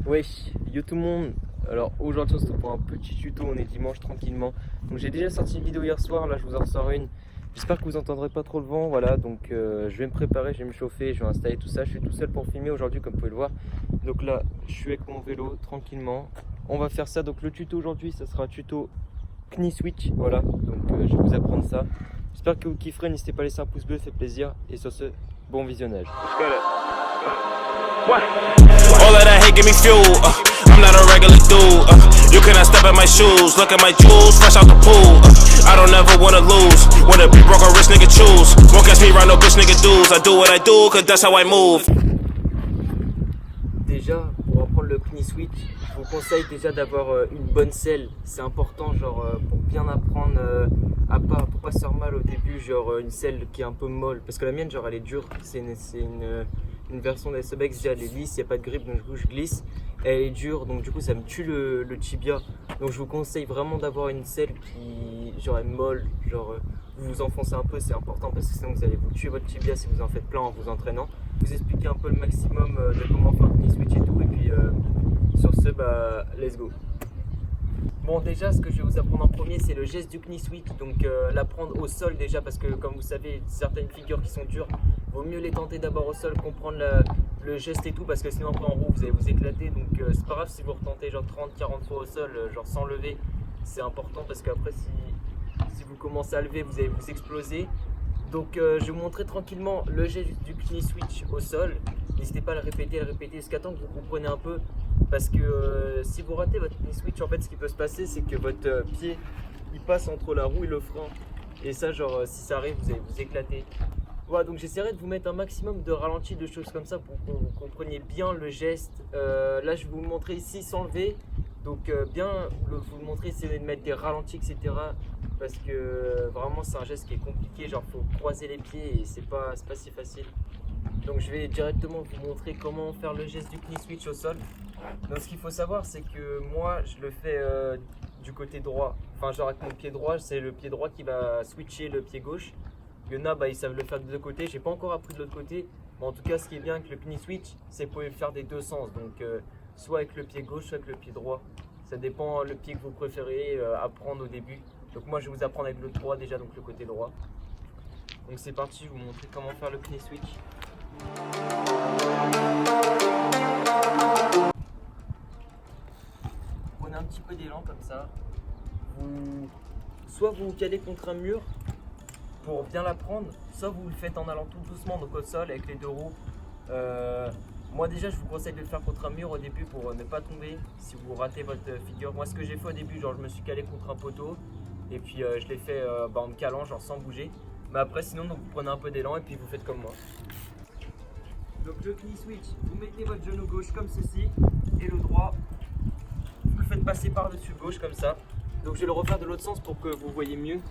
Wesh, yo tout le monde. Alors aujourd'hui on se retrouve pour un petit tuto, on est dimanche tranquillement. Donc j'ai déjà sorti une vidéo hier soir, là je vous en ressors une. J'espère que vous entendrez pas trop le vent, voilà. Donc je vais me préparer, je vais me chauffer, je vais installer tout ça. Je suis tout seul pour filmer aujourd'hui comme vous pouvez le voir. Donc là je suis avec mon vélo tranquillement. On va faire ça, donc le tuto aujourd'hui ça sera un tuto Knie Switch, voilà. Donc je vais vous apprendre ça. J'espère que vous kifferez, n'hésitez pas à laisser un pouce bleu, ça fait plaisir. Et sur ce, bon visionnage. What? All of that hate give me fuel. I'm not a regular dude. You cannot step in my shoes. Look at my jewels, fresh out the pool. I don't ever wanna lose. Wanna be broke or rich nigga choose. Won't catch me round no bitch nigga dudes. I do what I do, cause that's how I move. Déjà, pour apprendre le Knie Switch, je vous conseille déjà d'avoir une bonne selle. C'est important, genre pour bien apprendre pour pas se faire mal au début, genre une selle qui est un peu molle. Parce que la mienne, genre elle est dure. C'est une version de SBX, déjà elle est lisse, il n'y a pas de grip, donc du coup je glisse. Elle est dure, donc du coup ça me tue le tibia. Donc je vous conseille vraiment d'avoir une selle qui genre est molle, genre vous vous enfoncez un peu, c'est important parce que sinon vous allez vous tuer votre tibia si vous en faites plein en vous entraînant. Vous expliquer un peu le maximum de comment faire un Knie Switch et tout, et puis sur ce, bah let's go. Bon, déjà ce que je vais vous apprendre en premier c'est le geste du Knie Switch, donc l'apprendre au sol déjà, parce que comme vous savez certaines figures qui sont dures, vaut mieux les tenter d'abord au sol, comprendre le geste et tout, parce que sinon après en roue vous allez vous éclater. Donc c'est pas grave si vous retentez genre 30-40 fois au sol, genre sans lever, c'est important parce qu'après si vous commencez à lever vous allez vous exploser. Donc je vais vous montrer tranquillement le geste du Knie Switch au sol. N'hésitez pas à le répéter jusqu'à temps que vous comprenez un peu, parce que si vous ratez votre Knie Switch, en fait ce qui peut se passer c'est que votre pied il passe entre la roue et le frein, et ça genre si ça arrive vous allez vous éclater. Voilà, donc j'essaierai de vous mettre un maximum de ralenti, de choses comme ça pour que vous compreniez bien le geste. Là je vais vous le montrer ici sans lever, donc bien vous le montrer, essayer de mettre des ralentis etc, parce que vraiment c'est un geste qui est compliqué, genre faut croiser les pieds et c'est pas si facile. Donc je vais directement vous montrer comment faire le geste du Knie Switch au sol. Donc ce qu'il faut savoir c'est que moi je le fais du côté droit, enfin genre avec mon pied droit, c'est le pied droit qui va switcher le pied gauche. Il y en a, bah, ils savent le faire de deux côtés. J'ai pas encore appris de l'autre côté. Mais en tout cas, ce qui est bien avec le Knie Switch, c'est que vous pouvez le faire des deux sens. Donc, soit avec le pied gauche, soit avec le pied droit. Ça dépend le pied que vous préférez apprendre au début. Donc, moi, je vais vous apprendre avec le droit déjà, donc le côté droit. Donc, c'est parti, je vais vous montrer comment faire le Knie Switch. Prenez un petit peu d'élan comme ça. Soit vous vous calez contre un mur pour bien l'apprendre, soit vous le faites en allant tout doucement, donc au sol avec les deux roues. Moi déjà je vous conseille de le faire contre un mur au début pour ne pas tomber si vous ratez votre figure. Moi ce que j'ai fait au début, genre je me suis calé contre un poteau et puis je l'ai fait en me calant, genre sans bouger. Mais après sinon donc, vous prenez un peu d'élan et puis vous faites comme moi. Donc le Knie Switch, vous mettez votre genou gauche comme ceci et le droit vous le faites passer par dessus gauche comme ça. Donc je vais le refaire de l'autre sens pour que vous voyez mieux.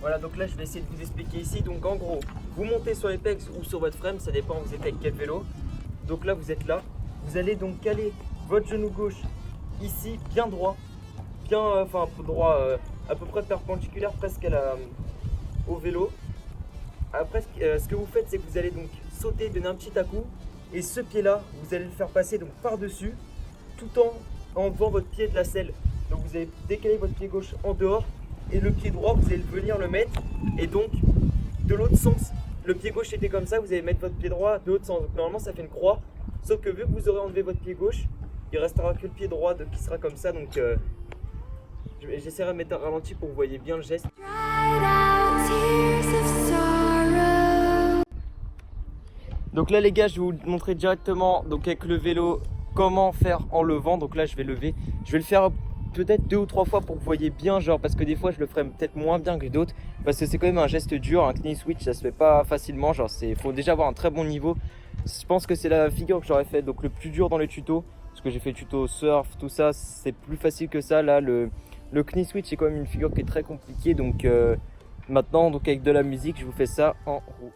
Voilà, donc là je vais essayer de vous expliquer ici. Donc en gros, vous montez sur les pegs ou sur votre frame, ça dépend vous êtes avec quel vélo. Donc là vous êtes là, vous allez donc caler votre genou gauche ici, bien droit, bien, enfin droit, à peu près perpendiculaire presque au vélo. Après ce que vous faites c'est que vous allez donc sauter, donner un petit à-coup, et ce pied là vous allez le faire passer donc par dessus tout en enlevant votre pied de la selle. Donc vous allez décaler votre pied gauche en dehors et le pied droit vous allez venir le mettre, et donc de l'autre sens, le pied gauche était comme ça, vous allez mettre votre pied droit de l'autre sens. Donc normalement ça fait une croix, sauf que vu que vous aurez enlevé votre pied gauche, il restera que le pied droit qui sera comme ça. Donc j'essaierai de mettre un ralenti pour que vous voyez bien le geste. Donc là les gars je vais vous montrer directement donc avec le vélo comment faire en levant. Donc là je vais lever, je vais le faire peut-être 2 ou 3 fois pour que vous voyez bien, genre parce que des fois je le ferai peut-être moins bien que d'autres, parce que c'est quand même un geste dur. Un Knie Switch ça se fait pas facilement, genre faut déjà avoir un très bon niveau. Je pense que c'est la figure que j'aurais fait donc le plus dur dans les tutos, parce que j'ai fait tuto surf, tout ça, c'est plus facile que ça. Là le Knie Switch c'est quand même une figure qui est très compliquée. Donc maintenant donc avec de la musique je vous fais ça en roue.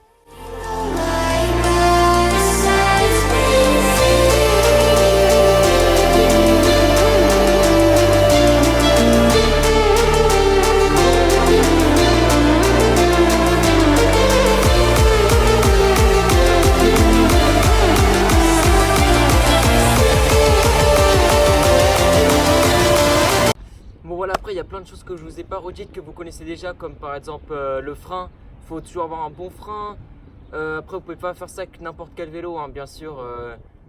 choses que je vous ai pas redites que vous connaissez déjà, comme par exemple le frein. Il faut toujours avoir un bon frein. Après, vous pouvez pas faire ça avec n'importe quel vélo, hein, bien sûr.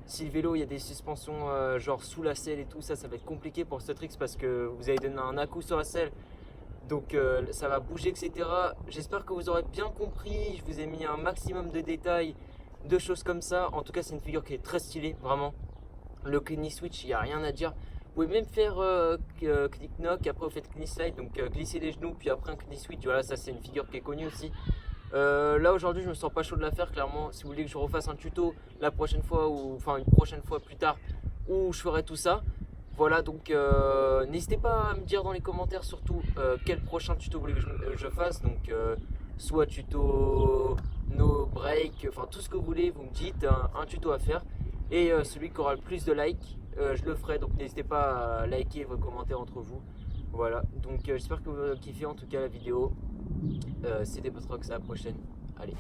Si le vélo, il y a des suspensions genre sous la selle et tout, ça va être compliqué pour ce trick parce que vous allez donner un coup sur la selle. Donc ça va bouger, etc. J'espère que vous aurez bien compris. Je vous ai mis un maximum de détails, de choses comme ça. En tout cas, c'est une figure qui est très stylée, vraiment. Le knee switch, il n'y a rien à dire. Vous pouvez même faire click knock, après vous faites knee slide, donc glisser les genoux, puis après un knee switch. Voilà, ça c'est une figure qui est connue aussi. Là aujourd'hui, je me sens pas chaud de la faire, clairement. Si vous voulez que je refasse un tuto la prochaine fois, ou enfin une prochaine fois plus tard, où je ferai tout ça. Voilà, donc n'hésitez pas à me dire dans les commentaires surtout quel prochain tuto vous voulez que je fasse. Donc soit tuto no break, enfin tout ce que vous voulez, vous me dites un tuto à faire. Et celui qui aura le plus de likes, je le ferai. Donc n'hésitez pas à liker vos commentaires entre vous. Voilà, donc j'espère que vous avez kiffé en tout cas la vidéo. C'était Potrox, à la prochaine. Allez.